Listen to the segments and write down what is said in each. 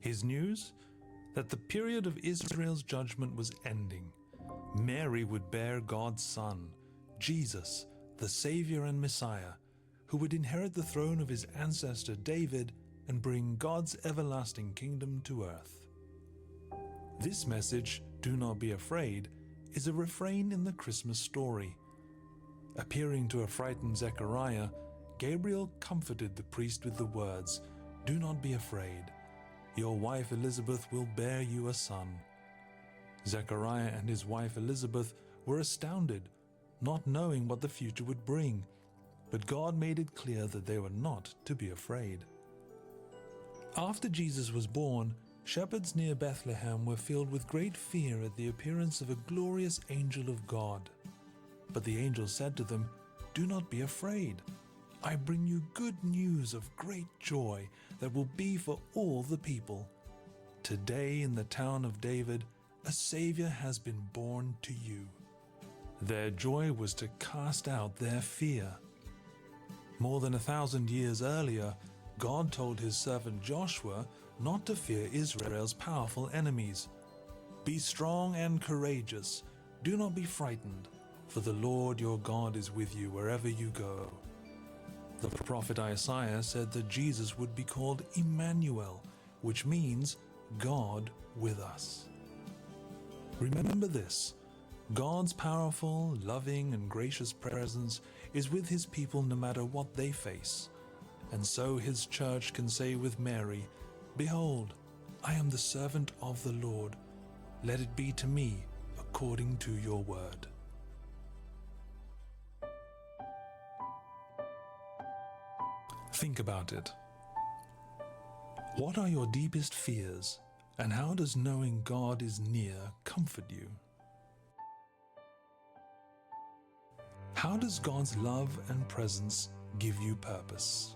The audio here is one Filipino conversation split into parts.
His news? That the period of Israel's judgment was ending. Mary would bear God's Son, Jesus, the Savior and Messiah, who would inherit the throne of his ancestor David and bring God's everlasting kingdom to earth. This message, "Do not be afraid," is a refrain in the Christmas story. Appearing to a frightened Zechariah, Gabriel comforted the priest with the words, "Do not be afraid. Your wife Elizabeth will bear you a son." Zechariah and his wife Elizabeth were astounded, not knowing what the future would bring, but God made it clear that they were not to be afraid. After Jesus was born, shepherds near Bethlehem were filled with great fear at the appearance of a glorious angel of God. But the angel said to them, "Do not be afraid. I bring you good news of great joy that will be for all the people. Today in the town of David, a Savior has been born to you." Their joy was to cast out their fear. More than 1,000 years earlier, God told his servant Joshua not to fear Israel's powerful enemies. "Be strong and courageous. Do not be frightened, for the Lord your God is with you wherever you go." The prophet Isaiah said that Jesus would be called Emmanuel, which means God with us. Remember this: God's powerful, loving, and gracious presence is with his people no matter what they face. And so his church can say with Mary, "Behold, I am the servant of the Lord. Let it be to me according to your word." Think about it. What are your deepest fears, and how does knowing God is near comfort you? How does God's love and presence give you purpose?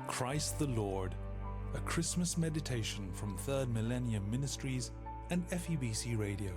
Christ the Lord, a Christmas meditation from Third Millennium Ministries and FEBC Radio.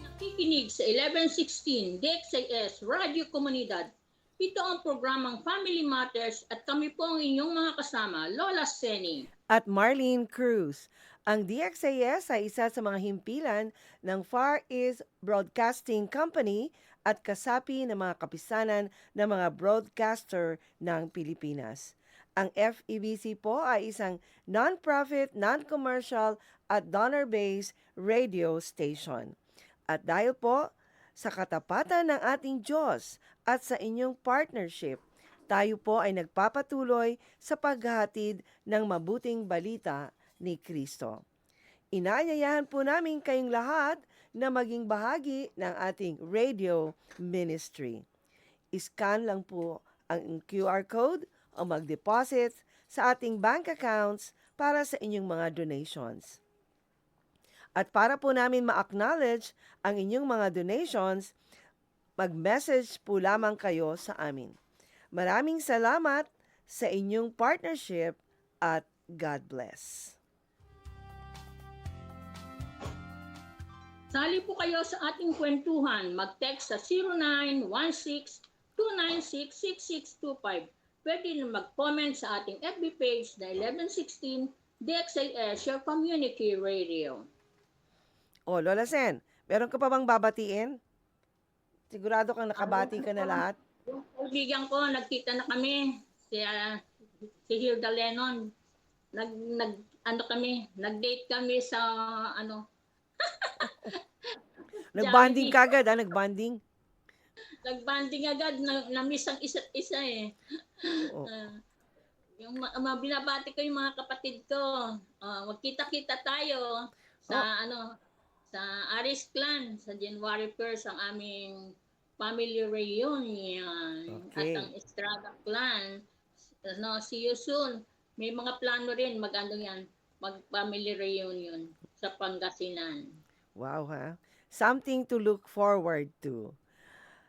Nakikinig sa 1116 DXIS Radio Komunidad. Ito ang programang Family Matters at kami po ang inyong mga kasama, Lola Seni at Marlene Cruz. Ang DXIS ay isa sa mga himpilan ng Far East Broadcasting Company at kasapi ng mga kapisanan ng mga broadcaster ng Pilipinas. Ang FEBC po ay isang non-profit, non-commercial at donor-based radio station. At dahil po sa katapatan ng ating Diyos at sa inyong partnership, tayo po ay nagpapatuloy sa paghahatid ng mabuting balita ni Kristo. Inaanyayahan po namin kayong lahat na maging bahagi ng ating radio ministry. Iscan lang po ang QR code o mag-deposit sa ating bank accounts para sa inyong mga donations. At para po namin ma-acknowledge ang inyong mga donations, mag-message po lamang kayo sa amin. Maraming salamat sa inyong partnership at God bless. Sali po kayo sa ating kwentuhan. Mag-text sa 0916-296-6625. Pwede rin mag-comment sa ating FB page na 1116 DXIS, your community radio. O, Lola Sen, meron ka pa bang babatiin? Sigurado kang nakabati ka na lahat? Yung kaibigan ko, nagkita na kami. Si Hilda Lennon. Nag-date kami sa Nag-bonding ka agad, nag-bonding? Nag-bonding agad, na-miss ang isa't isa eh. Yung binabati ko yung mga kapatid ko. Magkita-kita tayo sa sa Aris Clan sa January 1st ang aming family reunion. Okay. At ang Estrada Clan. See you soon. May mga plano rin mag-family reunion sa Pangasinan. Wow, ha? Something to look forward to.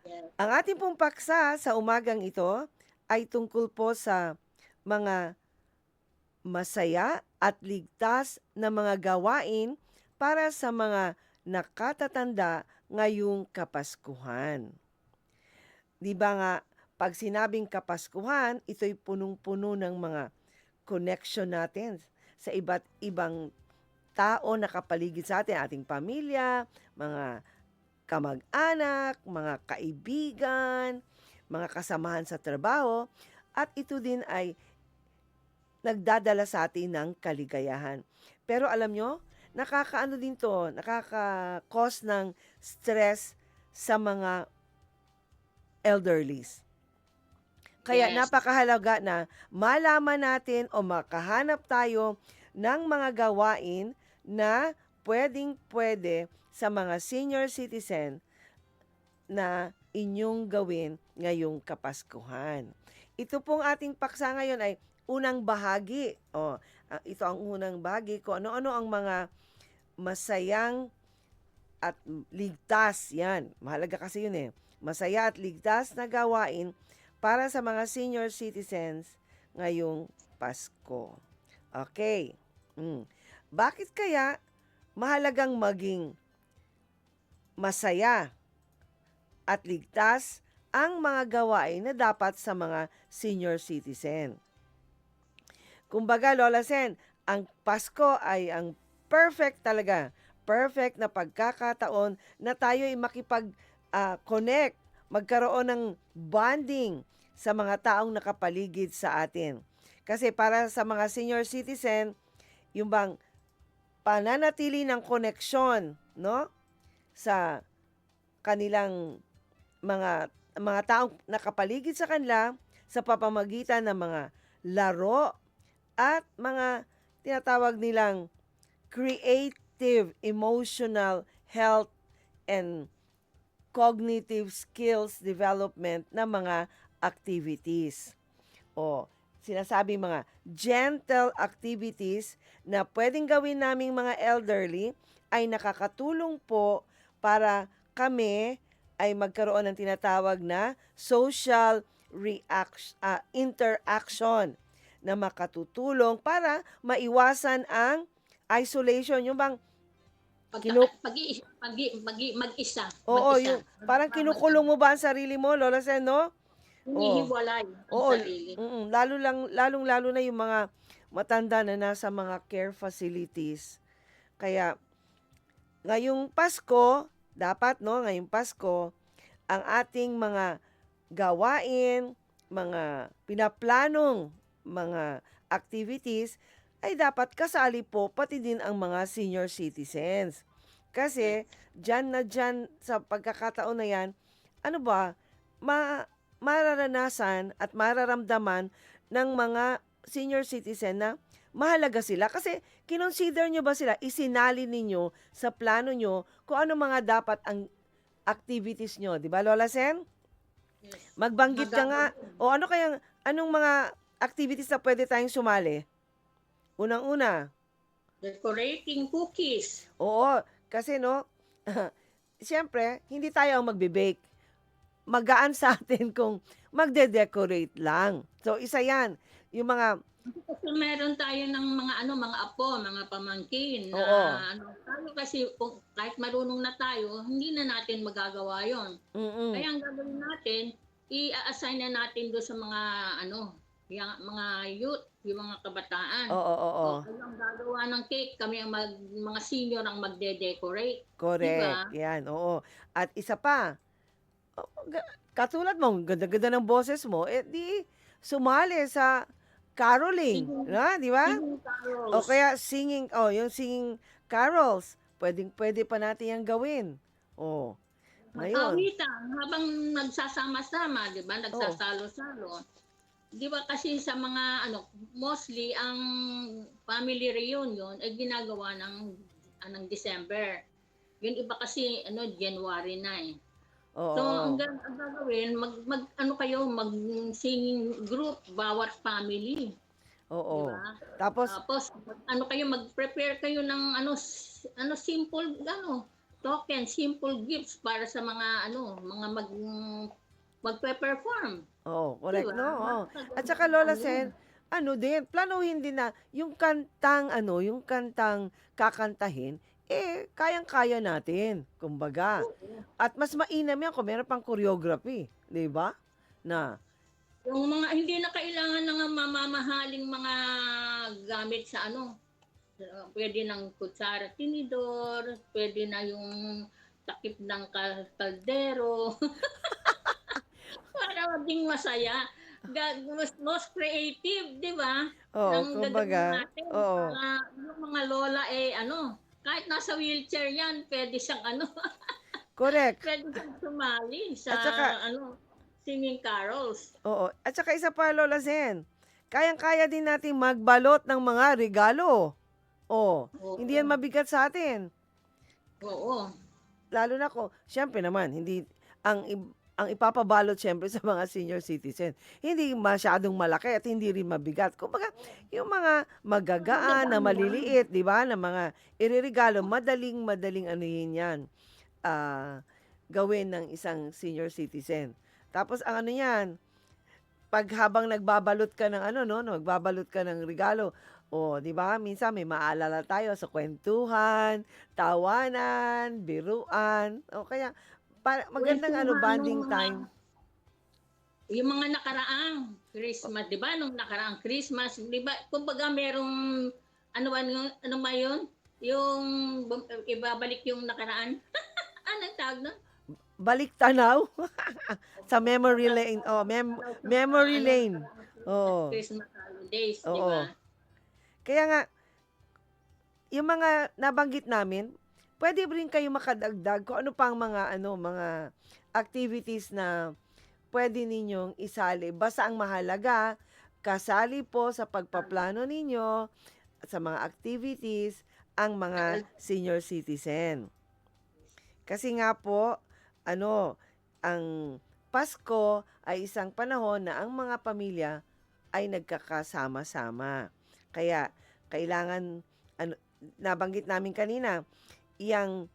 Yes. Ang ating pong paksa sa umagang ito ay tungkol po sa mga masaya at ligtas na mga gawain para sa mga nakatatanda ngayong Kapaskuhan. Di ba nga, pag sinabing Kapaskuhan, ito'y punong-puno ng mga connection natin sa iba't ibang tao na kapaligid sa atin, ating pamilya, mga kamag-anak, mga kaibigan, mga kasamahan sa trabaho, at ito din ay nagdadala sa atin ng kaligayahan. Pero alam nyo, nakakaano din to, nakaka-cause ng stress sa mga elderlies. Kaya Yes. napakahalaga na malaman natin o makahanap tayo ng mga gawain na pwedeng-pwede sa mga senior citizen na inyong gawin ngayong Kapaskuhan. Ito pong ating paksa ngayon ay unang bahagi. Ito ang unang bahagi kung ano-ano ang mga masayang at ligtas. Yan, mahalaga kasi yun eh. Masaya at ligtas na gawain para sa mga senior citizens ngayong Pasko. Okay. Bakit kaya mahalagang maging masaya at ligtas ang mga gawain na dapat sa mga senior citizen? Kumbaga, Lola Sen, ang Pasko ay ang perfect talaga. Perfect na pagkakataon na tayo ay makipag-connect, magkaroon ng bonding sa mga taong nakapaligid sa atin. Kasi para sa mga senior citizen, yung bang pananatili ng koneksyon, no? Sa kanilang mga taong nakapaligid sa kanila sa pamamagitan ng mga laro at mga tinatawag nilang creative, emotional health and cognitive skills development na mga activities. Sinasabi mga gentle activities na pwedeng gawin naming mga elderly ay nakakatulong po para kami ay magkaroon ng tinatawag na social interaction na makatutulong para maiwasan ang isolation. Yung bang Mag-isa. Oo, Mag-isa. yung parang kinukulong mo ba ang sarili mo, Lola Sen, no? Hinihiwalay ang Oo, sarili. lalong-lalo na yung mga matanda na nasa mga care facilities. Kaya ngayong Pasko, ngayong Pasko, ang ating mga gawain, mga pinaplanong mga activities ay dapat kasali po pati din ang mga senior citizens. Kasi dyan sa pagkakataon na yan, mararanasan at mararamdaman ng mga senior citizen na mahalaga sila. Kasi kinonsider nyo ba sila, isinali ninyo sa plano nyo kung ano mga dapat ang activities nyo. Di ba, Lola Sen? Magbanggit ka nga. Anong mga activities na pwede tayong sumali? Unang-una. Decorating cookies. Oo, kasi siyempre, hindi tayo ang magbe-bake. Magaan sa atin kung magde-decorate lang. So, isa yan. Yung mga Kasi meron tayo ng mga apo, mga pamangkin na Oo. tayo kasi kahit marunong na tayo, hindi na natin magagawa 'yon. Kaya ang gagawin natin, i-assign na natin do sa mga yung mga youth, yung mga kabataan. Oo. Kayo ang gagawa ng cake, kami ang mga senior ang magde-decorate. Correct. Diba? Yan, oo. At isa pa, katulad mo, ganda-ganda ng boses mo, di sumali sa caroling, di ba? Singing carols. O kaya yung singing carols, pwede pa natin yan gawin. Ngayon. Awitan, habang nagsasama-sama, di ba? Nagsasalo-salo. Di ba kasi sa mga mostly ang family reunion ay ginagawa ng December. Yung iba kasi January na eh. Oo. So ang gagawin, mag-singing group bawat family. Oo. Diba? Tapos mag-prepare kayo ng simple token, simple gifts para sa mga magpe-perform. correct, Diba? no? Oo. At saka Lola Sen, ano din, planuhin din na yung kantang yung kantang kakantahin, kayang-kaya natin, kumbaga. At mas mainam yan kung meron pang choreography, 'di ba? Na, Yung mga hindi na kailangan ng mamamahaling mga gamit sa pwede ng kutsara, tinidor, pwede na yung takip ng kaldero para maging masaya. Most creative, di ba? oo, Nang gagawin kumbaga, natin oo, para yung mga lola kahit nasa wheelchair yan, pwede siyang correct. pwede siyang sumali sa At saka, singing carols. oo, at saka isa pa, Lola Zen, kayang-kaya din natin magbalot ng mga regalo. Oh, hindi yan Oo. mabigat sa atin. Oo. Lalo na kung, siyempre naman, hindi, ang ipapabalot siyempre sa mga senior citizen, hindi masyadong malaki at hindi rin mabigat. Kumbaga, yung mga magagaan na Magagaan lang. maliliit, di ba, na mga iririgalo, madaling anuhin yan, gawin ng isang senior citizen. Tapos, ang ano yan, pag habang nagbabalot ka ng no, nagbabalot ka ng regalo, o, di ba, minsan may maalala tayo sa kwentuhan, tawanan, biruan, o kaya, magandang Kwentuhan nung bonding time. yung mga nakaraang Christmas, 'di ba? Nung nakaraang Christmas, 'di ba? Kumbaga merong ano ba 'yun? Yung ibabalik yung nakaraan. Anong tawag nun? Balik tanaw sa memory lane. Oh, memory lane. Oo. Christmas holidays, 'di Oo. ba? Kaya nga, yung mga nabanggit namin, pwede rin kayo makadagdag kung ano pang mga mga activities na pwede ninyong isali. Basta ang mahalaga, kasali po sa pagpaplano ninyo sa mga activities ang mga senior citizen. Kasi nga po, ang Pasko ay isang panahon na ang mga pamilya ay nagkakasama-sama. Kaya kailangan, nabanggit namin kanina, yang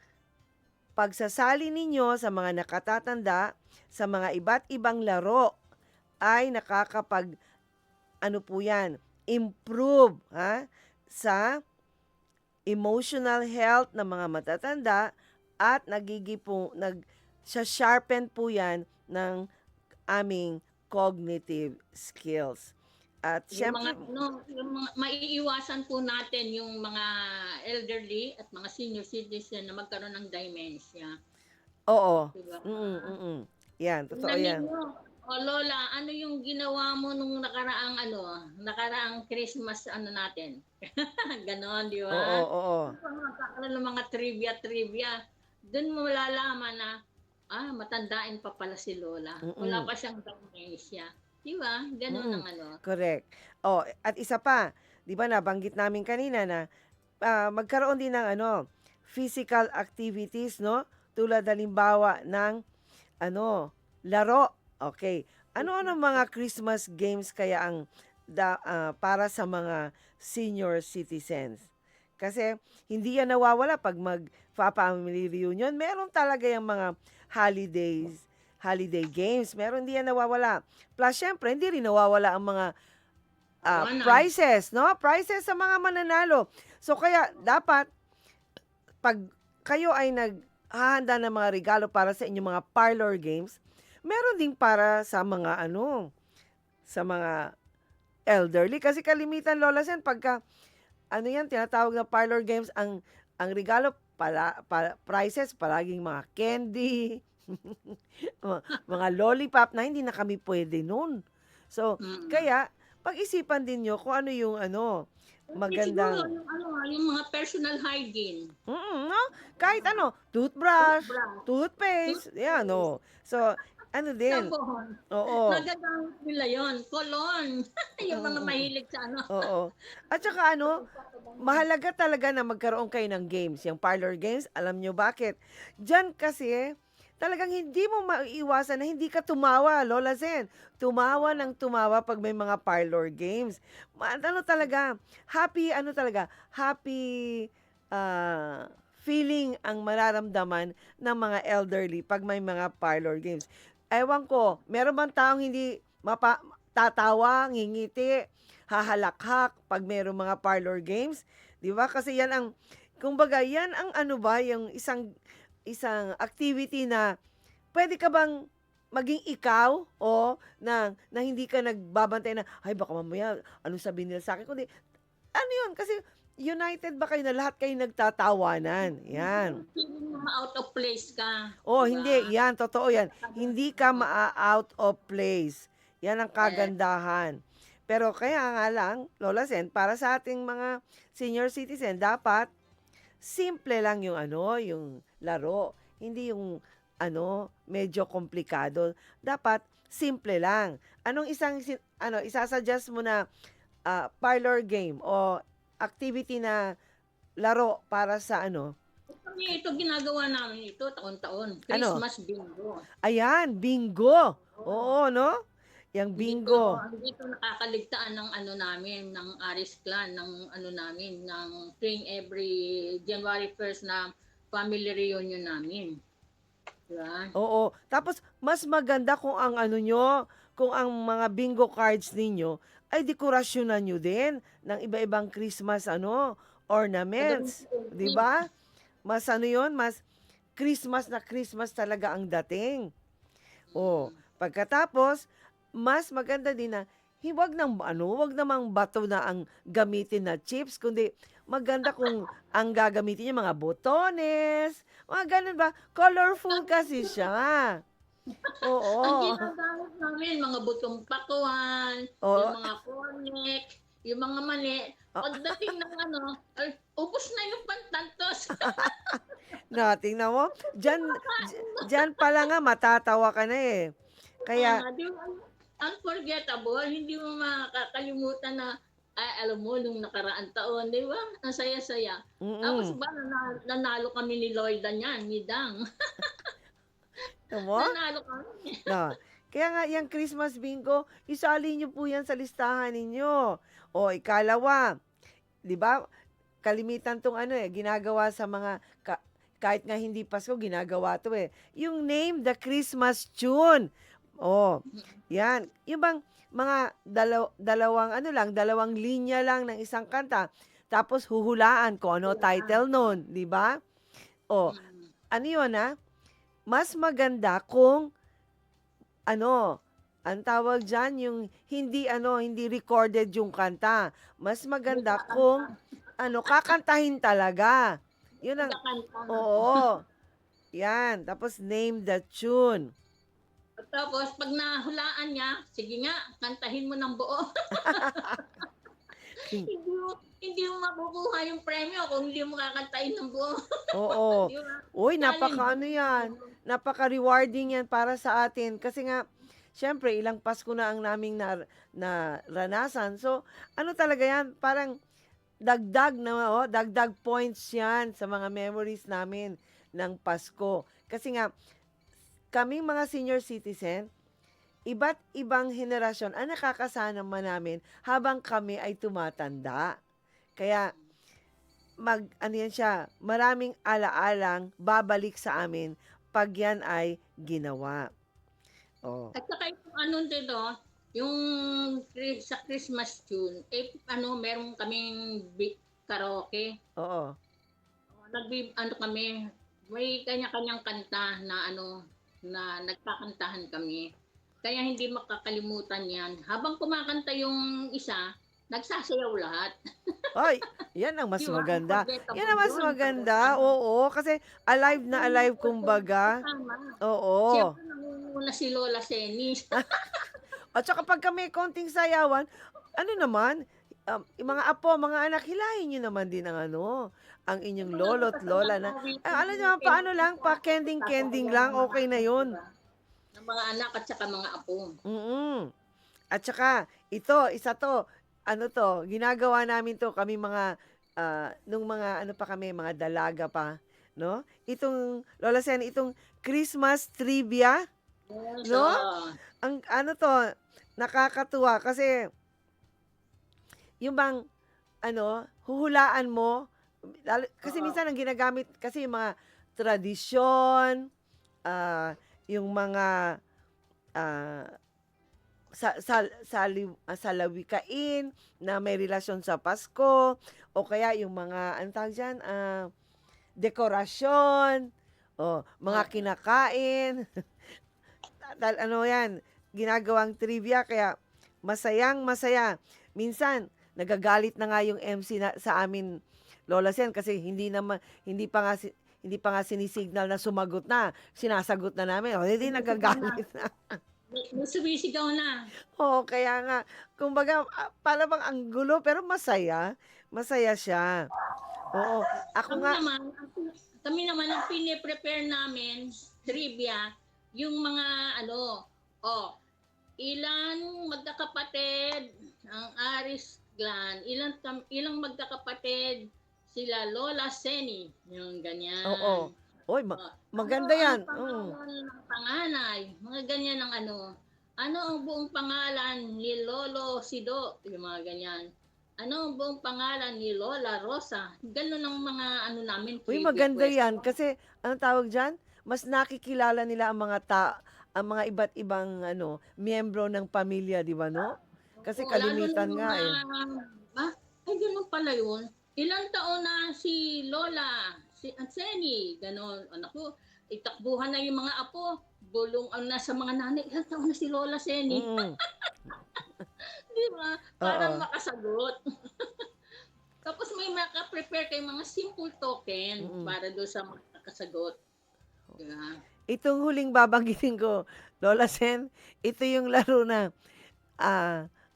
pagsasali ninyo sa mga nakatatanda sa mga iba't ibang laro ay nakakapag po yan, improve sa emotional health ng mga matatanda at sharpen po yan ng aming cognitive skills. At Yung syempre, yung mga maiiwasan po natin yung mga elderly at mga senior citizen na magkaroon ng dementia. oo. Diba? Yan, totoo yan. Lola, ano yung ginawa mo nung nakaraang Christmas natin? Ganon, di Oo, ba? oo. Magkakaroon ng mga trivia. Doon mo malalaman na, matandain pa pala si Lola. Wala pa siyang dementia. Di ba? Ganon ang Correct. Oh, at isa pa, 'di ba nabanggit namin kanina na magkaroon din ng physical activities, no? Tulad halimbawa ng laro. Okay. Ano mga Christmas games kaya ang para sa mga senior citizens? Kasi hindi yan nawawala pag mag-family reunion. Meron talaga yung mga holiday games. Meron, hindi yan nawawala. Plus, syempre, hindi rin nawawala ang mga prizes, no? Prizes sa mga mananalo. So, kaya dapat, pag kayo ay naghahanda ng mga regalo para sa inyong mga parlor games, meron ding para sa mga sa mga elderly. Kasi kalimitan, Lola Sen, pagka tinatawag na parlor games, ang regalo prizes, palaging mga candy, mga lollipop na hindi na kami pwede nun. So, kaya, pag-isipan din nyo kung ano yung magandang... Siguro, yung mga personal hygiene. No? Kahit toothbrush, toothpaste, yan, So, din. Sabon. Oo. Nagagamit nila yun. Cologne. Yung mga mahilig sa Oo. At saka mahalaga talaga na magkaroon kayo ng games. Yung parlor games, alam nyo bakit? Diyan kasi, talagang hindi mo maiiwasan na hindi ka tumawa, Lola Zen. Tumawa ng tumawa pag may mga parlor games. Happy feeling ang mararamdaman ng mga elderly pag may mga parlor games. Ewan ko, meron bang taong hindi tatawa, ngingiti, hahalakhak pag mayroong mga parlor games, 'di ba? Kasi yan ang kumbaga yan ang ano ba, yung isang activity na pwede ka bang maging ikaw o na hindi ka nagbabantay na, "Ay baka mamaya anong sabihin nila sa'kin," kundi ano yun, kasi united ba kayo na lahat kayo nagtatawanan, yan. Feeling mo out of place ka, Oh, 'di hindi, ba? yan totoo yan. Hindi ka out of place. Yan ang Yes. kagandahan. Pero kaya nga lang, Lola Sen, para sa ating mga senior citizen, dapat simple lang yung ano, yung laro. Hindi yung ano, medyo komplikado. Dapat simple lang. Anong isasuggest mo na parlor game o activity na laro para sa ano? Ito ginagawa namin ito taon-taon, Ano? Christmas bingo. Ayan, bingo. Oo. Oo, no? Yang bingo. Hindi ito nakakaligtaan ng ano namin, ng Aris Clan, ng ano namin, ng tuwing every January 1st na family reunion namin. Diba? Oo. Tapos, mas maganda kung ang ano nyo, kung ang mga bingo cards ninyo, ay dekorasyonan nyo din ng iba-ibang Christmas ornaments. Di ba? Mas ano yun, mas Christmas na Christmas talaga ang dating. Oh, pagkatapos, mas maganda din na wag namang bato na ang gamitin na chips, kundi maganda kung ang gagamitin niyo mga botones, mga ganun ba? Colorful kasi siya. Ang Oo. ginagamit namin, mga butong pakuan, Oo. yung mga cornet, yung mga mani. Pagdating ng ano, ay, ubos na yung pantantos. Na, tingnan mo. Diyan pala nga matatawa ka na eh. Kaya, Di ba, unforgettable, hindi mo makakalimutan na, ay, alam mo, nung nakaraang taon, di ba? Ang saya-saya. Tapos mm ba, nanalo kami ni Lloyda niyan, ni Dang. mo? Nanalo kami. No. Kaya nga, yung Christmas bingo, isali nyo po yan sa listahan ninyo. O, ikalawa, di ba, kalimitan tong ginagawa sa mga, kahit nga hindi Pasko, ginagawa to eh. Yung name the Christmas tune. Oh, yan. Yung bang mga dalawang linya lang ng isang kanta, tapos huhulaan kung ano title nun, di ba? Oh, ano yun Mas maganda kung ang tawag dyan, yung hindi recorded yung kanta. Mas maganda kung, kakantahin talaga. Yun ang, Kakanta. oo. Yan. Tapos name the tune. Tapos, pag nahulaan niya, sige nga, kantahin mo ng buo. hindi mo makukuha yung premyo kung hindi mo kakantahin ng buo. Oo. Di ba? Uy, Challenge. yan. Napaka-rewarding yan para sa atin. Kasi nga, syempre, ilang Pasko na ang naming naranasan. So, ano talaga yan? Parang dagdag points yan sa mga memories namin ng Pasko. Kasi nga, kaming mga senior citizen, iba't ibang henerasyon ang nakakasama namin habang kami ay tumatanda. Kaya, yan siya, maraming alaalang babalik sa amin pag yan ay ginawa. Oh. At saka yung ano dito, yung sa Christmas tune, meron kaming karaoke. Oo. Kami, may kanya-kanyang kanta na na nagkakantahan kami. Kaya hindi makakalimutan yan. Habang kumakanta yung isa, nagsasayaw lahat. Ay, yan ang mas Diba? maganda. Unforgettable Yan ang mas yun. maganda. Oo, kasi alive na alive kumbaga. Tama. Oo. Siyempre, nangunguna si Lola Seni. At saka pag kami konting sayawan, yung mga apo, mga anak, hilahin nyo naman din ang ang inyong lolo't lola na, alam nyo, paano lang, pa-kending-kending lang, okay na yun. Ng mga anak at saka mga apo. At saka, isa to, ginagawa namin to, kami mga, nung mga, pa kami, mga dalaga pa, no? Itong, Lola Sen, itong Christmas trivia, Yes, no? Ang, nakakatuwa, kasi, yung bang, huhulaan mo, kasi minsan ang ginagamit, kasi yung mga tradisyon, yung mga, salawikain na may relasyon sa Pasko o kaya yung mga anong tawag diyan, dekorasyon, mga Oo. kinakain. Ano 'yan, ginagawang trivia kaya masayang-masaya. Minsan nagagalit na nga yung MC na sa amin, Lola Sen, kasi hindi pa nga sinisignal na sumagot na, sinasagot na namin, hindi nagagalit na. May sumisigaw na. Oo, kaya nga kumbaga, para bang ang gulo pero masaya, masaya siya. Oo, ako Kami nga naman, kami naman ang pine-prepare namin, trivia, yung mga ilang magkakapatid ang Aris Clan, ilang magkakapatid sila Lola Seni, yung oo. ganyan. Uy, maganda Ang 'yan, pangalan ng panganay, mga ganyan ang ano ang buong pangalan ni Lolo Sido, yung mga ganyan. Ano ang buong pangalan ni Lola Rosa? Ganun ang mga namin Uy, trivia maganda 'yan question. kasi anong tawag diyan, mas nakikilala nila ang mga iba't ibang miyembro ng pamilya, 'di ba 'no? Kasi Oo, lalo na kalimitan yung nga, mga, eh. ay ganun pala yun. Ilang taon na si Lola, si Atseni, ganun. Anak ko, itakbuhan na yung mga apo. Bulong ang nasa mga nanay, ilang taon na si Lola Seni. Mm, Di ba? Para oo, makasagot. Tapos may maka-prepare kayong mga simple token mm. para doon sa makakasagot. Diba? Itong huling babanggitin ko, Lola Sen, ito yung laro na,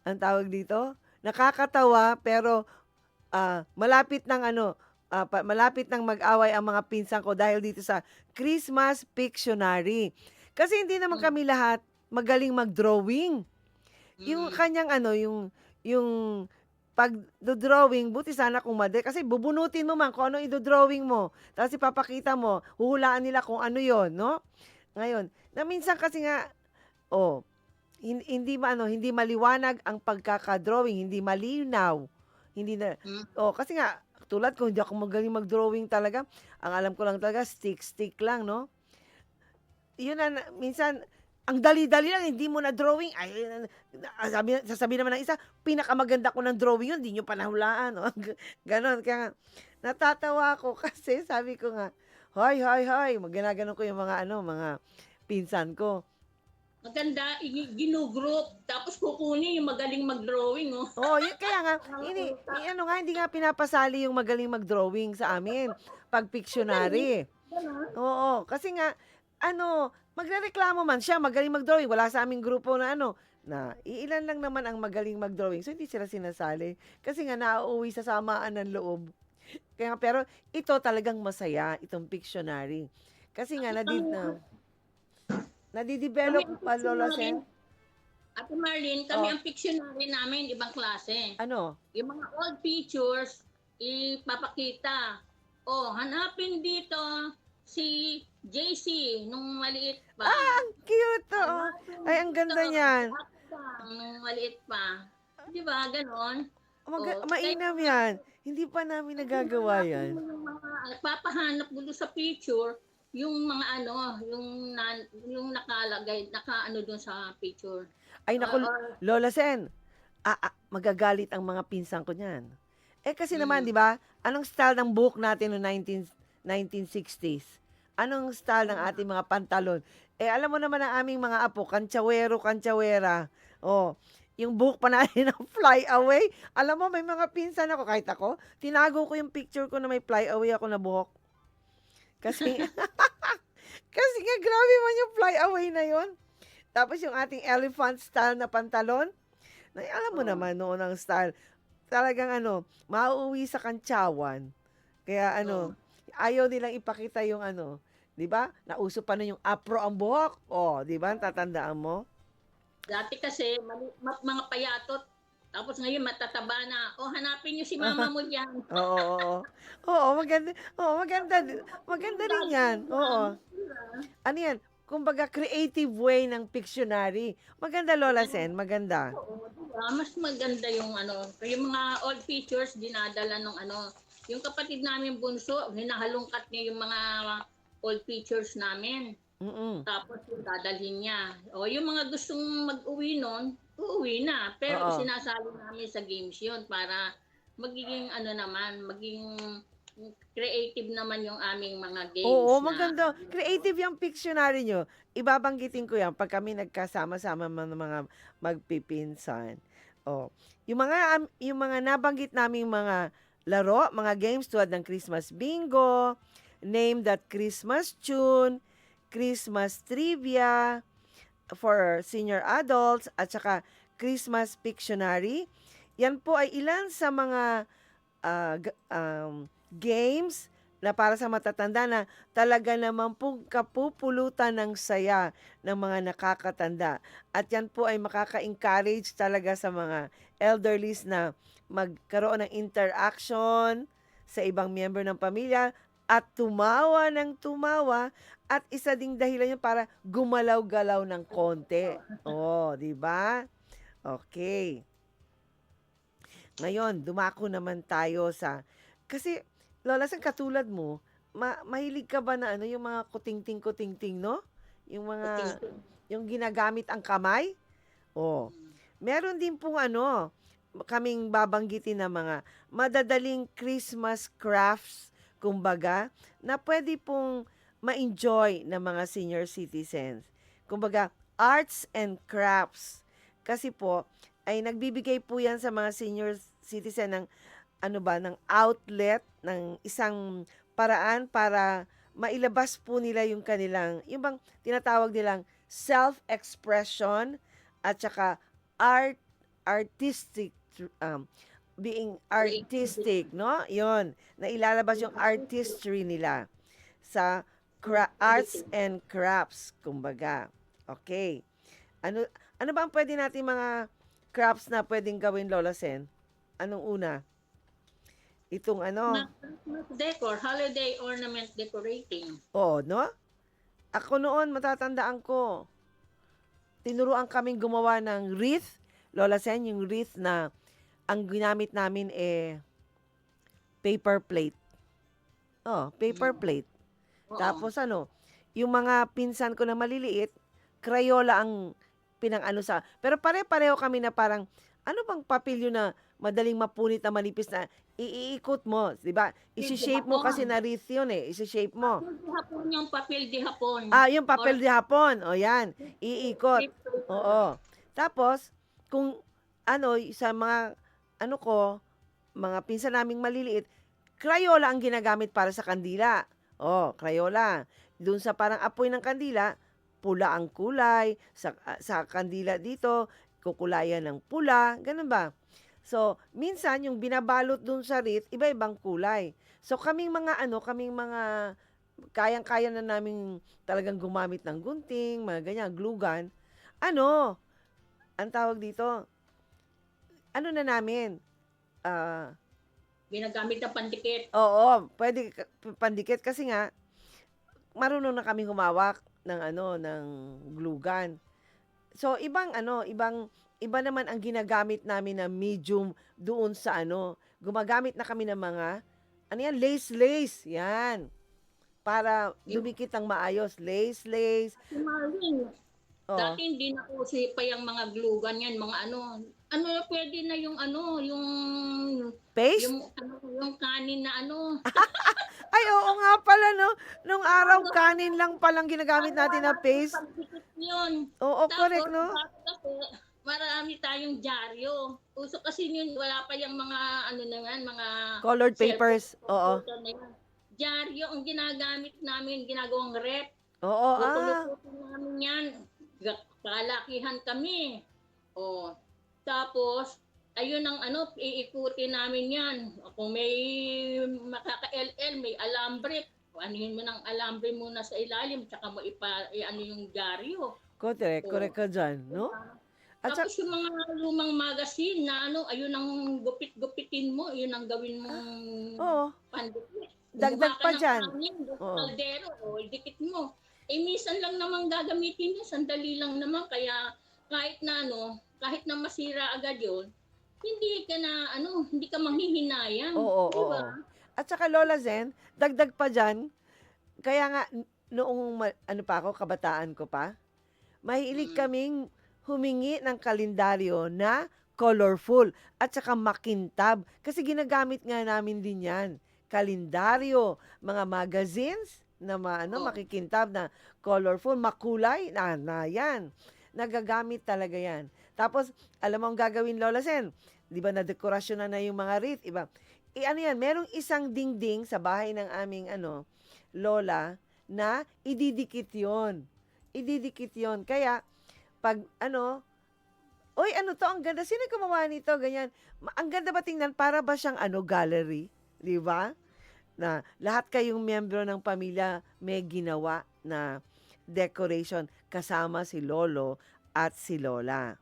ang tawag dito, nakakatawa pero malapit ng mag-away ang mga pinsan ko dahil dito sa Christmas Pictionary. Kasi hindi naman Mm. kami lahat magaling mag-drawing. Yung Mm. kanyang yung pag-drawing, buti sana kung kasi bubunutin mo man kung ano i-drawing mo. Tapos ipapakita mo, huhulaan nila kung ano yon, no? Ngayon, na minsan kasi nga, oh, hindi maliwanag ang pagkaka-drawing, hindi malinaw. Hindi na, Mm. kasi nga, tulad ko, hindi ako magaling mag-drawing talaga. Ang alam ko lang talaga, stick lang, no? Yun minsan, ang dali-dali lang, hindi mo na drawing. Ay, sasabihin naman ng isa, pinakamaganda ko ng drawing yun, hindi nyo pa nahulaan. No? Ganon. Kaya nga, natatawa ako kasi sabi ko nga, hoy, hoy, hoy, ginaganon ko yung mga pinsan ko. Maganda, ginugroup, tapos kukunin yung magaling mag-drawing, oh. Oo, kaya nga, Nakakauta. hindi nga pinapasali yung magaling mag-drawing sa amin, pag Magaling. Pictionary. Ganun. Oo, kasi nga, magrereklamo man siya, magaling mag-drawing. Wala sa aming grupo na na iilan lang naman ang magaling mag-drawing. So, hindi sila sinasali. Kasi nga, nauuwi sa samaan ng loob. Kaya, pero ito talagang masaya, itong Pictionary. Kasi nga, Kami nadidevelop ang pa, Lola Pictionary, Sen. Ate Marlene, kami Oh, ang Pictionary namin, ibang klase. ano? Yung mga old pictures, ipapakita. Oh, hanapin dito si JC nung maliit pa. Ang cute, oo. Hanapin Ay, ang dito ganda si niyan. Akbang nung maliit pa. Di ba? Ganon. Oh, Mainam yan. Hindi pa namin nagagawa hanapin yan. mo yung mga, papahanap mo doon sa picture, yung mga yung nakalagay, doon sa picture. Ay, naku, Or, Lola Sen, magagalit ang mga pinsan ko niyan. Eh, kasi naman, mm, di ba, anong style ng buhok natin noong 1960s? Anong style ng ating mga pantalon? Eh, alam mo naman ang aming mga apo, kantsawero, kantsawera. Oh, yung buhok pa natin ng fly away. Alam mo, may mga pinsan ako, kahit ako, tinago ko yung picture ko na may fly away ako na buhok. Kasi, kasi nga, grabe man yung fly away na yon. Tapos yung ating elephant style na pantalon, na alam mo oh, naman noon ang style, talagang mauuwi sa kantsawan. Kaya oh. ayaw nilang ipakita yung 'di ba? Nauso pa na yung afro ang buhok. Oh, 'di ba? Tatandaan mo? Dati kasi mga payatot. Tapos ngayon matataba na. O hanapin niyo si mama mo diyan. Oo, oo. Oo, maganda. Oo, maganda. Maganda rin Dati 'yan. yan. Oo. Ano 'yan? Kumbaga creative way ng Pictionary. Maganda, Lola Sen, maganda. Oo, diba? Mas maganda yung yung mga old features dinadala nung yung kapatid namin bunso, hinahalungkat niya yung mga old features namin. Mm. Tapos yung dadalhin niya. O yung mga gustong mag-uwi nun, uuwi na. Pero Oo. sinasali namin sa games yun para magiging ano naman, maging creative naman yung aming mga Oo, games na maganda. Creative yung Pictionary niyo. Ibabanggitin ko yan pag kami nagkasama-sama ng mga magpipinsan. Oh, yung mga nabanggit naming mga laro, mga games tulad ng Christmas Bingo, Name That Christmas Tune, Christmas Trivia for senior adults, at saka Christmas Pictionary. Yan po ay ilan sa mga games na para sa matatanda na talaga naman pong kapupulutan ng saya ng mga nakakatanda. At yan po ay makaka-encourage talaga sa mga elderlies na magkaroon ng interaction sa ibang miyembro ng pamilya at tumawa ng tumawa, at isa ding dahilan yun para gumalaw-galaw ng konti. Oh, di ba? Okay. Ngayon, dumako naman tayo sa, kasi Lola, sa katulad mo, mahilig ka ba na ano, yung mga kutingting-kutingting, no? Yung mga, kuting. yung ginagamit ang kamay? Oh, meron din pong ano, kaming babanggitin na mga madadaling Christmas crafts, kumbaga, na pwede pong ma-enjoy ng mga senior citizens. Kumbaga, arts and crafts. Kasi po, ay nagbibigay po yan sa mga senior citizen ng ano ba, ng outlet, ng isang paraan para mailabas po nila yung kanilang, yung bang tinatawag nilang self-expression at saka artistic, being artistic, no? Yon, na ilalabas yung artistry nila sa arts and crafts, kumbaga. Okay. Ano ano ba ang pwede natin mga crafts na pwedeng gawin, Lola Sen? Anong una? Itong ano, Decor, holiday ornament decorating. oh, no? Ako noon, matatandaan ko, tinuruan kaming gumawa ng wreath, Lola Sen, yung wreath na ang ginamit namin paper plate. Oh, paper plate. Oo. Tapos ano, yung mga pinsan ko na maliliit, Crayola ang pinang-ano sa, pero pare-pareho kami na parang, ano bang papel yun na madaling mapunit na manipis na iikot mo, di ba? Isi-shape mo kasi na wreath yun isi-shape mo. Papel di hapon yung papel di hapon. Yung papel de hapon, o yan, iikot. Oo. Tapos, kung ano, sa mga, ano ko, mga pinsan naming maliliit, Crayola ang ginagamit para sa kandila. Oh, Crayola. Doon sa parang apoy ng kandila, pula ang kulay. Sa kandila dito, kukulayan ng pula. Ganun ba? So, minsan yung binabalot doon sa wreath, iba-ibang kulay. So, kaming mga kayang-kaya na namin talagang gumamit ng gunting, mga ganyan, glue gun. Ano, ang tawag dito, ano na namin, Ginagamit na pandikit. oo, pwede pandikit kasi nga, marunong na kami humawak ng ng glue gun. So, iba naman ang ginagamit namin na medium doon sa gumagamit na kami ng mga, lace, yan. Para dumikit ang maayos. Lace. Marvin, Oh. dati hindi na uso pa yung mga glue gun yan, mga ano. Ano na pwede na yung Paste? yung kanin na Ay, oo nga pala, no? Nung araw, kanin lang palang ginagamit natin na paste. Pandikit yun. Oo, correct, no? Kasi marami tayong dyaryo. Uso kasi yun, wala pa yung mga mga Colored papers. Oo. cellphone na yan. Dyaryo ang ginagamit namin, ginagawang rep. Oo, Lulututin namin yan. Kalakihan kami. O, tapos, ayun ang iikutin namin yan. Kung may makaka-LL, may alambre, anuhin mo ng alambre muna sa ilalim, tsaka mo yung dyaryo. correct ka dyan, no? At Tapos yung mga lumang magazine na ayun ang gupit-gupitin mo, yun ang gawin mong oo, pandikit. dagdag pa dyan. Oo. Kaldero, dikit mo. Minsan lang naman gagamitin yun, sandali lang naman, kaya kahit na masira agad yun, hindi ka manghihinayang. Oo. Diba? At saka Lola Zen, dagdag pa dyan, kaya nga, noong, pa ako, kabataan ko pa, mahilig kaming humingi ng kalendaryo na colorful at saka makintab. Kasi ginagamit nga namin din yan. Kalendaryo, mga magazines na Oo. makikintab na colorful, makulay, na yan. Nagagamit talaga yan. Tapos, alam mo ang gagawin, Lola Sen? Di ba na dekorasyon na yung mga wreath? Iba. Ano yan, merong isang dingding sa bahay ng aming lola na ididikit yon. Ididikit yon. Kaya, pag oy, ano to? Ang ganda. Sino gumawa nito? Ganyan. Ang ganda ba tingnan? Para ba siyang gallery? Di ba? Na lahat kayong miyembro ng pamilya may ginawa na decoration kasama si lolo at si lola.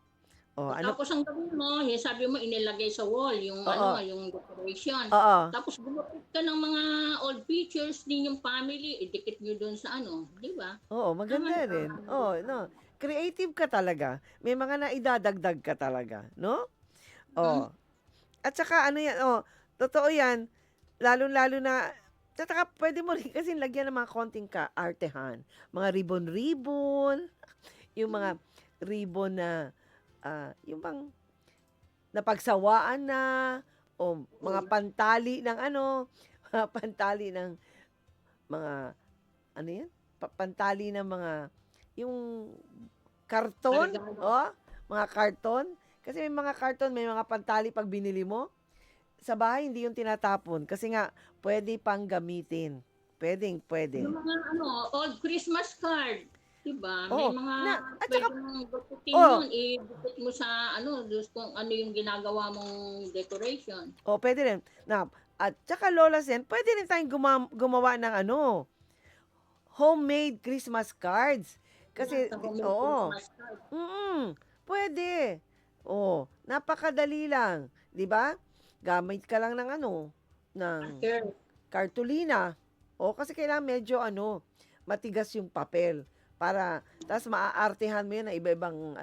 O, Tapos ang gawin mo, yung sabi mo inilagay sa wall yung Oo. yung decoration. Oo. Tapos gumupit ka ng mga old pictures din yung family, idikit nyo doon sa di ba? Oo, maganda Tama. rin. Oo, no. Creative ka talaga. May mga naidadagdag ka talaga, no? Oh. At saka yan, totoo yan. Lalo-lalo na, at saka pwede mo rin kasi lagyan ng mga konting ka-artehan. Mga ribbon-ribbon, yung mga ribbon na, yung bang napagsawaan na, o mga pantali ng mga pantali ng mga, yan? Pantali ng mga, yung karton, Regalo. mga karton. Kasi may mga karton, may mga pantali pag binili mo. Sa bahay, hindi yung tinatapon. Kasi nga, pwede pang gamitin. Pwede. Yung mga old Christmas card, 'di ba? May Oo. mga At pwede saka, mong gustutin oh, yun, i-dikit mo sa doon kung ano yung ginagawa mong decoration. pwede rin. At saka Lola Sen, pwede rin tayong gumawa ng homemade Christmas cards. Kasi, Sa homemade oo. Christmas card. Pwede. Napakadali lang. 'Di ba? Gamit ka lang ng ng Sure. kartulina. Kasi kailangan medyo matigas yung papel para tas maaartehan mo yun na iba-ibang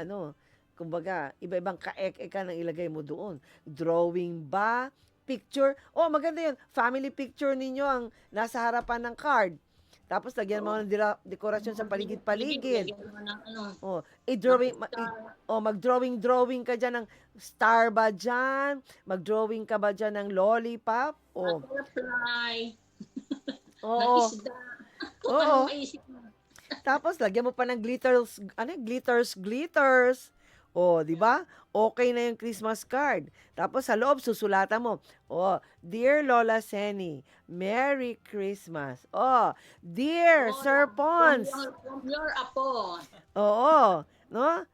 kumbaga, iba-ibang kaek-eka nang ilagay mo doon. Drawing ba? Picture? Maganda yun. Family picture ninyo ang nasa harapan ng card. Tapos lagyan mo ng dekorasyon sa paligid-paligid. Lagyan mo ng I-drawing, star. mag-drawing ka dyan ng star ba dyan? Mag-drawing ka ba dyan ng lollipop? Butterfly, ng Oo. isda. Kung Oo. anong maisip mo. Tapos lagyan mo pa ng glitters. 'Di ba? Okay na yung Christmas card. Tapos sa loob susulatan mo, Dear Lola Seni, Merry Christmas. Dear Sir Pons. From your apo. Oo, no?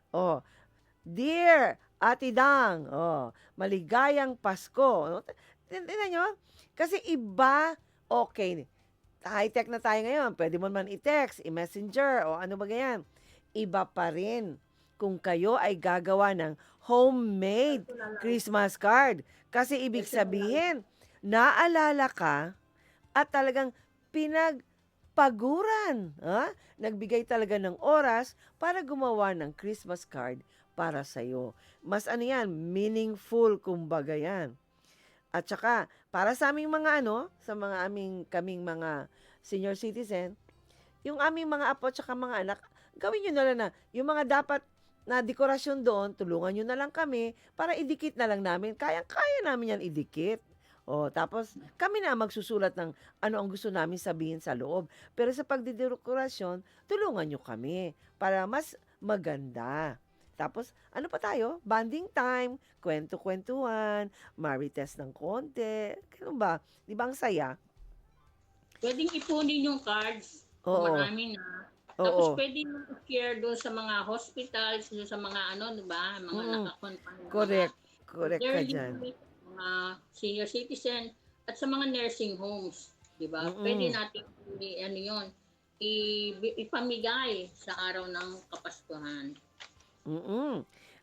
Dear Ate Dang, maligayang Pasko. No? Tingnan nyo? Kasi iba, okay. High-tech na tayo ngayon. Pwede mo man i-text, i-messenger, o ano ba ganyan. Iba pa rin kung kayo ay gagawa ng homemade Christmas card. Kasi ibig sabihin, naalala ka at talagang pinagpaguran. Nagbigay talaga ng oras para gumawa ng Christmas card para sa'yo. Mas yan, meaningful kumbaga yan. At saka, para sa aming mga kaming mga senior citizen, yung aming mga apo at saka mga anak, gawin nyo na lang na, yung mga dapat na dekorasyon doon, tulungan nyo na lang kami para idikit na lang namin. Kaya namin yan idikit. Tapos kami na magsusulat ng ano ang gusto namin sabihin sa loob. Pero sa pagdidekorasyon, tulungan nyo kami para mas maganda. Tapos, ano pa tayo? Bonding time, kwento-kwentuhan, marites ng konti. Ganun ba? Di ba ang saya? Pwedeng ipunin yung cards. Oo. Marami na. Tapos pwede nyo i-share doon sa mga hospitals, doon sa mga di ba? Mga nakakonfine. Correct ka elderly, dyan. mga senior citizen, at sa mga nursing homes. Di ba? Pwede natin yun, ipamigay sa araw ng Kapaskuhan.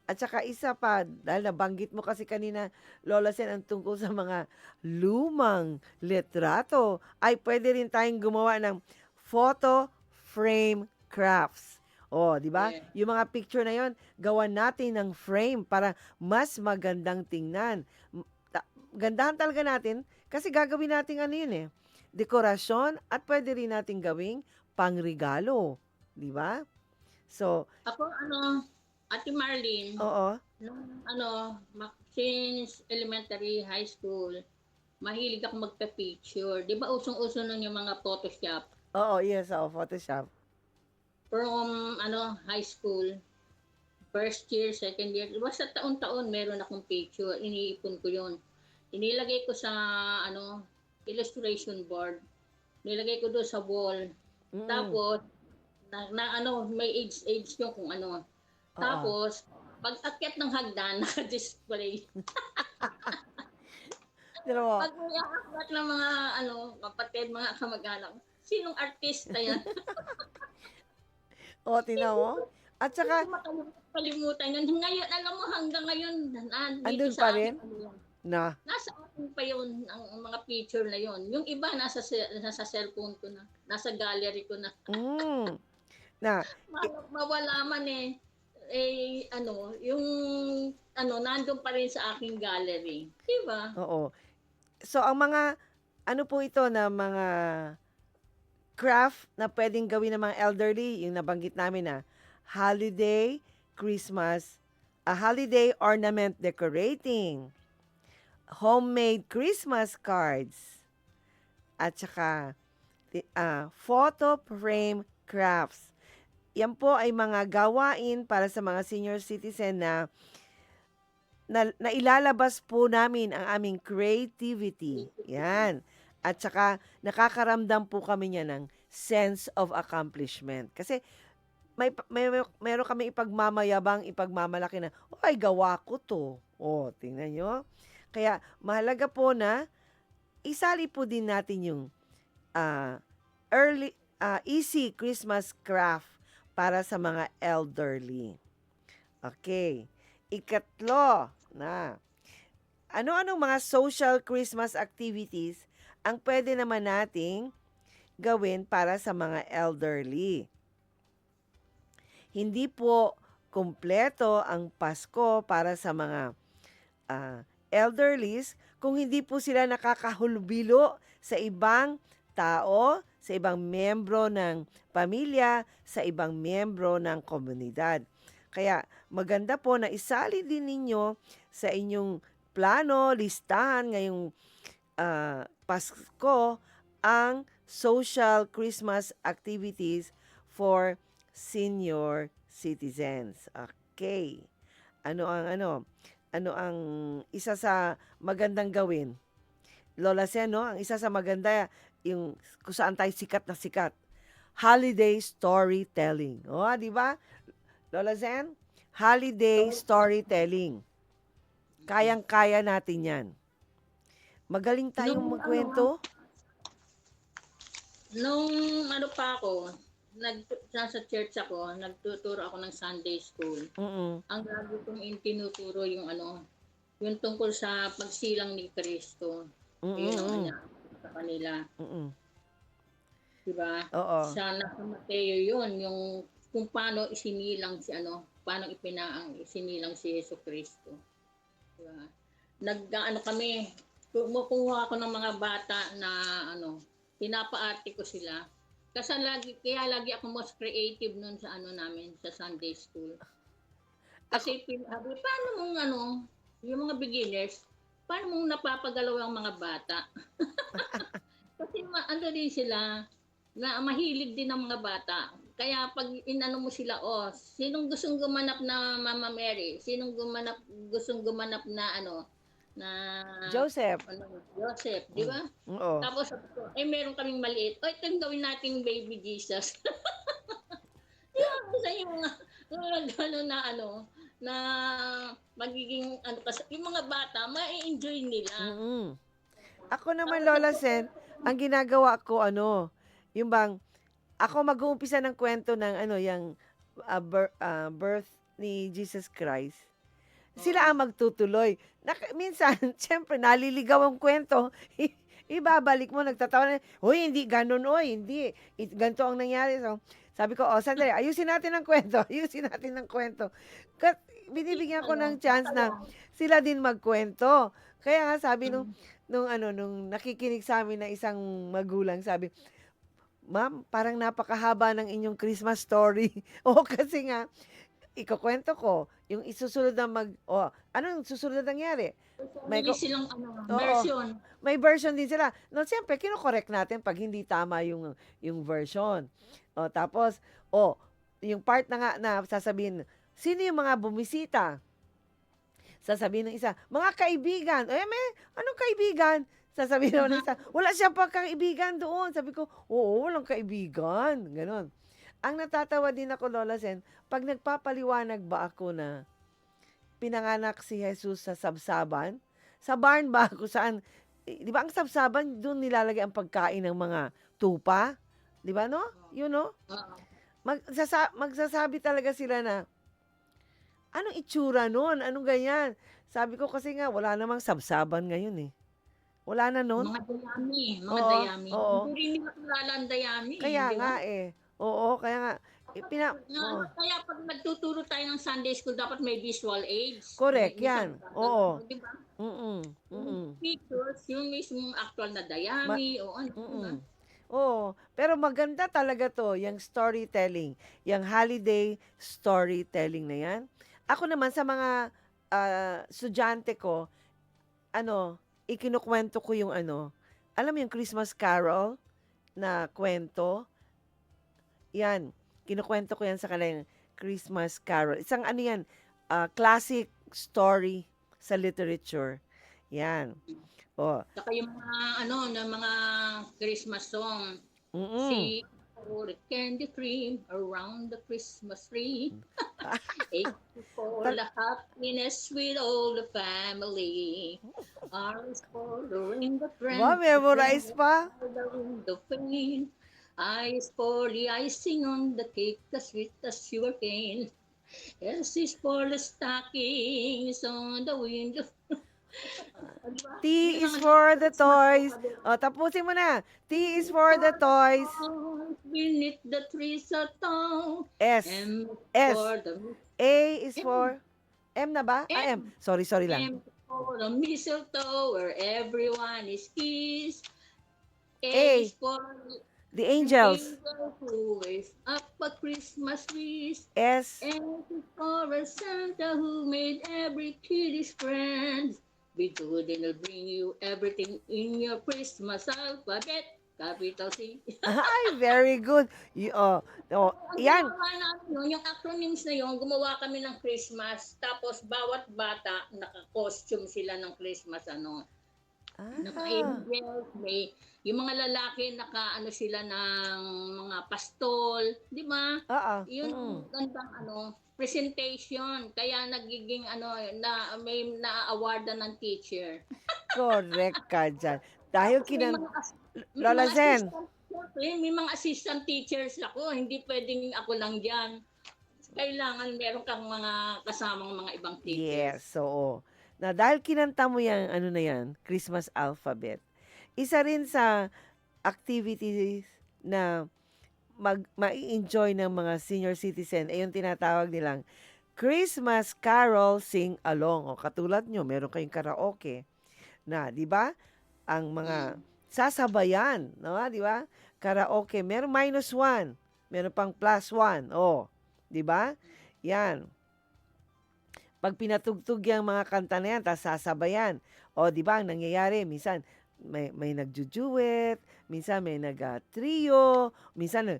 At saka isa pa, dahil nabanggit mo kasi kanina, Lola Sen, ang tungkol sa mga lumang litrato, ay pwede rin tayong gumawa ng photo frame crafts. Di ba? Yeah. Yung mga picture na yon, gawan natin ng frame para mas magandang tingnan. Gandahan talaga natin kasi gagawin natin dekorasyon at pwede rin natin gawing pangregalo. Di ba? So, Ako, Ate Marlene, Oo. since elementary, high school, mahilig ako magpa-picture. Di ba usong-uso nun yung mga Photoshop? Oo, yes, oo, Photoshop. From high school, first year, second year, basta taon-taon meron akong picture, iniipon ko yun. Inilagay ko sa illustration board. Nilagay ko doon sa wall. Mm. Tapos, may age yung kung ano. Oo. Tapos, pag akyat ng hagdan, naka-display. Tignan mo. Pag may aakyat ng mga kapatid, mga kamag-anak, sinong artista yan? Oo, tingnan mo. At Hindi saka, ko makalimutan yun. Ngayon, alam mo, hanggang ngayon, dito andun pa sa akin, rin na, nasa akin pa yun, ang mga picture na yun. Yung iba, nasa cellphone ko na. Nasa gallery ko na. na, Mawala man yung nandun pa rin sa aking gallery. Diba? oo. So, ang mga, ano po ito na mga craft na pwedeng gawin ng mga elderly, yung nabanggit namin na holiday, Christmas, a holiday ornament decorating, homemade Christmas cards, at saka photo frame crafts. Yan po ay mga gawain para sa mga senior citizen na ilalabas po namin ang aming creativity. Yan. At saka nakakaramdam po kami niya ng sense of accomplishment. Kasi meron kami ipagmamayabang, ipagmamalaki na, ay, gawa ko to. O, tingnan nyo. Kaya mahalaga po na isali po din natin yung easy Christmas craft para sa mga elderly. Okay. Ikatlo na, ano-anong mga social Christmas activities ang pwede naman nating gawin para sa mga elderly? Hindi po kumpleto ang Pasko para sa mga elderlies kung hindi po sila nakakahulubilo sa ibang tao, sa ibang miyembro ng pamilya, sa ibang miyembro ng komunidad. Kaya maganda po na isali din ninyo sa inyong plano, listahan ngayong Pasko ang social Christmas activities for senior citizens. Okay. Ano ang isa sa magandang gawin? Lola Sen, no? Ang isa sa maganda yung kung saan tayo sikat na sikat. Holiday storytelling. O, di ba? Lola Zen, holiday storytelling. Kayang-kaya natin yan. Magaling tayong magkwento. Nung pa ako, nasa church ako, nagtuturo ako ng Sunday school. Ang lagi kong tinuturo yung yung tungkol sa pagsilang ni Kristo. Yun ang sa kanila. Diba? Oo. Sa nasa Mateo yun, yung kung paano isinilang paano isinilang si Jesucristo. Diba? Kami, kumukuha ako ng mga bata na pinapaarte ko sila. Kaya lagi ako most creative nun sa namin, sa Sunday school. Kasi paano mong yung mga beginners, paano mong napapagalaw ang mga bata? Kasi din sila, na mahilig din ng mga bata. Kaya pag mo sila, sinong gustong gumanap na Mama Mary? Sinong gustong gumanap na na Joseph. Joseph, di ba? Oo. Tapos, meron kaming maliit. Itong gawin nating baby Jesus. Yung mga na magiging yung mga bata, ma-enjoy nila. Ako naman, Lola Sen, ang ginagawa ko, yung bang, ako mag-uumpisa ng kwento ng yung birth ni Jesus Christ. Sila ang magtutuloy. Minsan, siyempre, naliligaw ang kwento. Ibabalik mo, nagtatawa na, hoy, hindi ganun, hindi. Ganito ang nangyari. So, sabi ko, sandali, ayusin natin ang kwento. Binibigyan ko ng chance na sila din magkwento. Kaya nga sabi nung nakikinig sa amin na isang magulang, sabi, Ma'am, parang napakahaba ng inyong Christmas story. Kasi nga, ikukwento ko, yung isusunod na anong susunod na nangyari? May, May silang oo, version. may version din sila. No, siyempre, kino-correct natin pag hindi tama yung version. O, tapos, yung part na nga na sasabihin, sino yung mga bumisita? Sasabihin ng isa, mga kaibigan. Anong kaibigan? Sasabihin naman ng isa, wala siya pa kaibigan doon. Sabi ko, oo, walang kaibigan. Ganon. Ang natatawa din ako, Lola Sen, pag nagpapaliwanag ba ako na pinanganak si Jesus sa sabsaban, sa barn ba kung saan, di ba ang sabsaban, doon nilalagay ang pagkain ng mga tupa? Di ba, no? You know? Oo. Magsasabi talaga sila na, anong itsura nun? Anong ganyan? Sabi ko kasi nga, wala namang sabsaban ngayon eh. Wala na nun. Mga dayami. Mga Oo, dayami. oo. Hindi rin nila kilala ang dayami. Kaya di ba? nga eh. Oo, kaya nga. Kaya pag nagtuturo tayo ng Sunday school, dapat may visual aids. Correct, May yan. sabsaban. Oo. Di ba? Mm-mm. Pictures, yung mismong actual na dayami. O ano, di ba? Mm-mm. Oo, pero maganda talaga to, yung storytelling, yung holiday storytelling na yan. Ako naman sa mga estudyante ko, ikinukwento ko yung alam mo yung Christmas Carol na kwento? Yan, kinukwento ko yan sa kanila, yung Christmas Carol. Isang yan, classic story sa literature. Yan. Saka yung mga na mga Christmas song. Mm-mm. Si for the candy cream around the Christmas tree. For the happiness with all the family. Ours for the ring the friend. Memorize pa? The ring the fame. Eyes for the icing on the cake, the sweet as sugar cane. S is for the stockings on the window. T is for the toys. Tapusin mo na. T is for the toys. Beneath the trees at town. S. M S. for the A is for... M na ba? M. Sorry lang. M for the mistletoe where everyone is kissed. A. is for The angels. angel who is up a Christmas wreath. S. And is for a Santa who made every kid his friend. Be good and I'll bring you everything in your Christmas alphabet. Capital C. Ay, very good. Yan. Yung acronyms na yun, gumawa kami ng Christmas. Tapos bawat bata, naka-costume sila ng Christmas. Naka-angels, may yung mga lalaki sila ng mga pastol, di ba? Yun gandang presentation. Kaya nagiging may na-awardan ng teacher. Correct ka dyan. Dahil Lola Zen. May mga assistant teachers ako. Hindi pwedeng ako lang dyan. Kailangan meron kang mga kasamang mga ibang teachers. Yes, oo. Na dahil kinanta mo yan, Christmas alphabet, isa rin sa activities na mai-enjoy ng mga senior citizen ay yung tinatawag nilang Christmas Carol Sing Along. O katulad nyo, meron kayong karaoke na, di ba? Ang mga sasabayan, no? Di ba? Karaoke, meron -1, meron pang +1. Di ba? Yan. Pag pinatugtog yung mga kanta na yan, tapos sasabayan. Di ba? Ang nangyayari, minsan, may nagjujuwet, minsan may nag-trio, minsan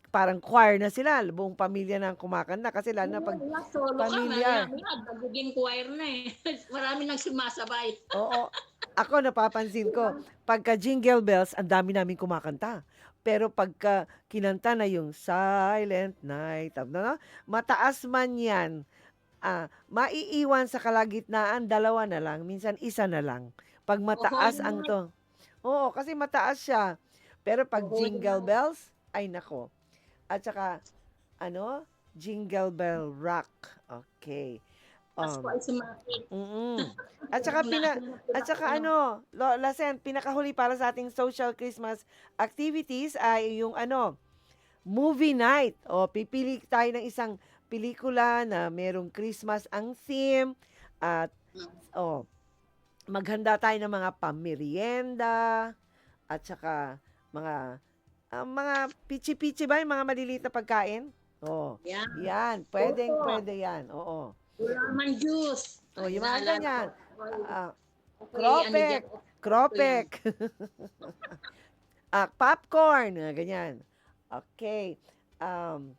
parang choir na sila, buong pamilya na kumakanta kasi lalo na pag pamilya. Nagiging choir na eh. Marami nang sumasabay. Oo. Ako napapansin ko, pagka Jingle Bells, ang dami namin kumakanta. Pero pagka kinanta na yung Silent Night, mataas man yan, maiiwan sa kalagitnaan, 2 na lang, minsan 1 na lang. Pag mataas ang to. Oo, kasi mataas siya. Pero pag Jingle Bells, ay nako. At saka, Jingle Bell Rock. Okay. At saka Lola Sen, pinakahuli para sa ating social Christmas activities ay yung movie night. Pipili tayo ng isang pelikula na merong Christmas ang theme at maghanda tayo ng mga pamerienda at saka mga pichi-pichi ba yung mga maliliit na pagkain? Oh, Yan. yan. Opo. Pwede yan. Oo. Gulaman juice. Oh, Ay, yung mga naalala ganyan. ko. Ah, Okay, ano Cropek. dyan? Ito yan. Cropek. Popcorn. Ganyan. Okay. Um,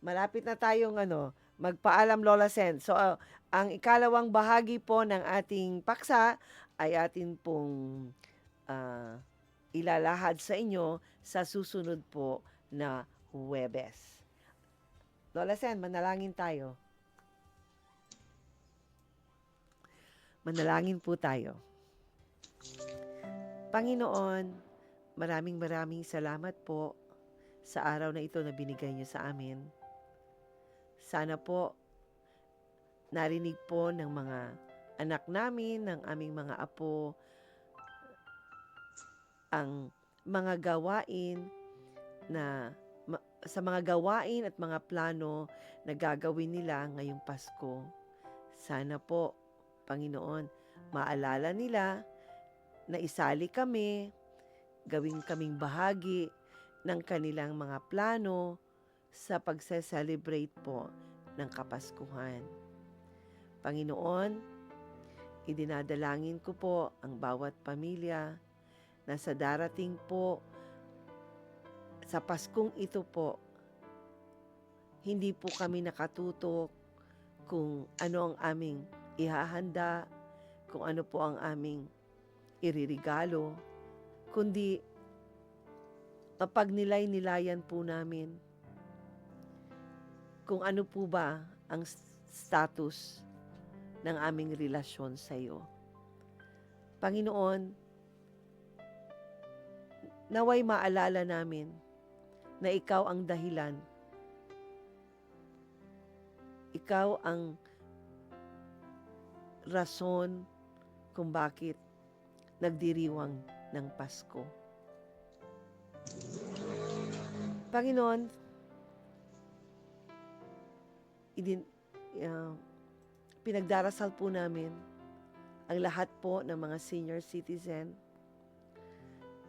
malapit na tayong magpaalam Lola Sen. So, ang ikalawang bahagi po ng ating paksa ay atin pong ah, ilalahad sa inyo sa susunod po na Huwebes. Lola Sen, manalangin tayo. Manalangin po tayo. Panginoon, maraming salamat po sa araw na ito na binigay niyo sa amin. Sana po narinig po ng mga anak namin, ng aming mga apo, ang mga gawain sa mga gawain at mga plano na gagawin nila ngayong Pasko. Sana po, Panginoon, maalala nila na isali kami, gawin kaming bahagi ng kanilang mga plano sa pagse-celebrate po ng Kapaskuhan. Panginoon, idinadalangin ko po ang bawat pamilya na sa darating po sa Paskong ito po, hindi po kami nakatutok kung ano ang aming ihahanda, kung ano po ang aming iririgalo, kundi mapagnilay-nilayan po namin kung ano po ba ang status ng aming relasyon sa iyo. Panginoon, naway maalala namin na ikaw ang dahilan. Ikaw ang rason kung bakit nagdiriwang ng Pasko. Panginoon, pinagdarasal po namin ang lahat po ng mga senior citizen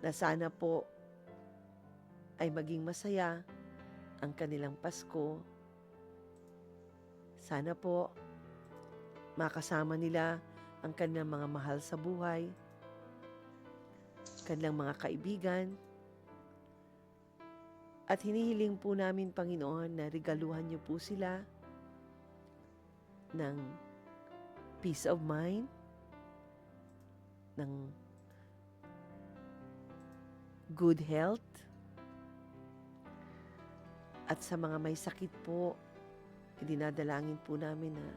na sana po ay maging masaya ang kanilang Pasko. Sana po makasama nila ang kanilang mga mahal sa buhay, kanilang mga kaibigan, at hinihiling po namin, Panginoon, na regaluhan niyo po sila ng peace of mind, ng good health, at sa mga may sakit po, dinadalangin po namin na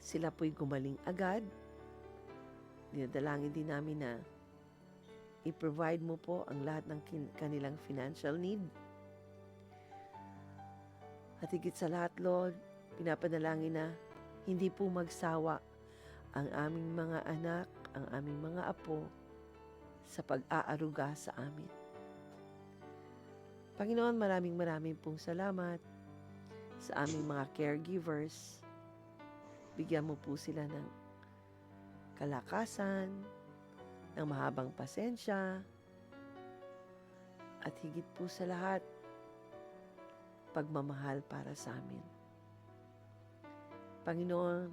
sila po'y gumaling agad. Dinadalangin din namin na i-provide mo po ang lahat ng kanilang financial need. At higit sa lahat, Lord, pinapanalangin na hindi po magsawa ang aming mga anak, ang aming mga apo sa pag-aaruga sa amin. Panginoon, maraming pong salamat sa aming mga caregivers. Bigyan mo po sila ng kalakasan, ng mahabang pasensya, at higit po sa lahat, pagmamahal para sa amin. Panginoon,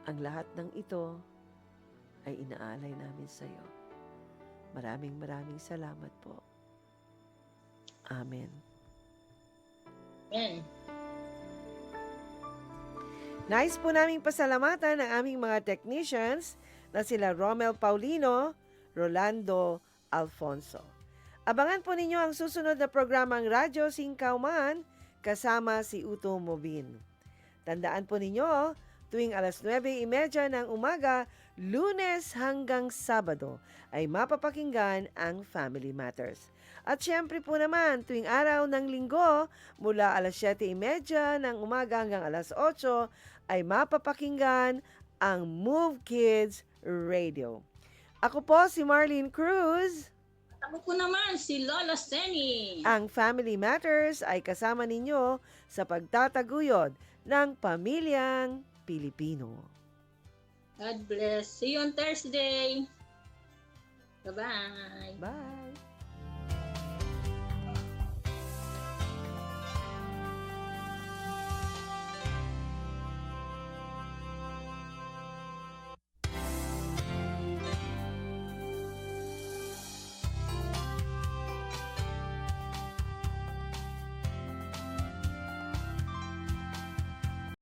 ang lahat ng ito ay inaalay namin sa iyo. Maraming salamat po. Amen. Amen. Nice po naming pasalamatan ang aming mga technicians na sila Romel Paulino, Rolando Alfonso. Abangan po ninyo ang susunod na programang Radyo Singkauman kasama si Uto Mobin. Tandaan po ninyo, tuwing alas 9:30 ng umaga, Lunes hanggang Sabado, ay mapapakinggan ang Family Matters. At syempre po naman, tuwing araw ng Linggo, mula alas 7:30 ng umaga hanggang alas 8, ay mapapakinggan ang Move Kids Radio. Ako po si Marlene Cruz. Ako po naman si Lola Seni. Ang Family Matters ay kasama ninyo sa pagtataguyod ng pamilyang Pilipino. God bless. See you on Thursday. Bye-bye. Bye!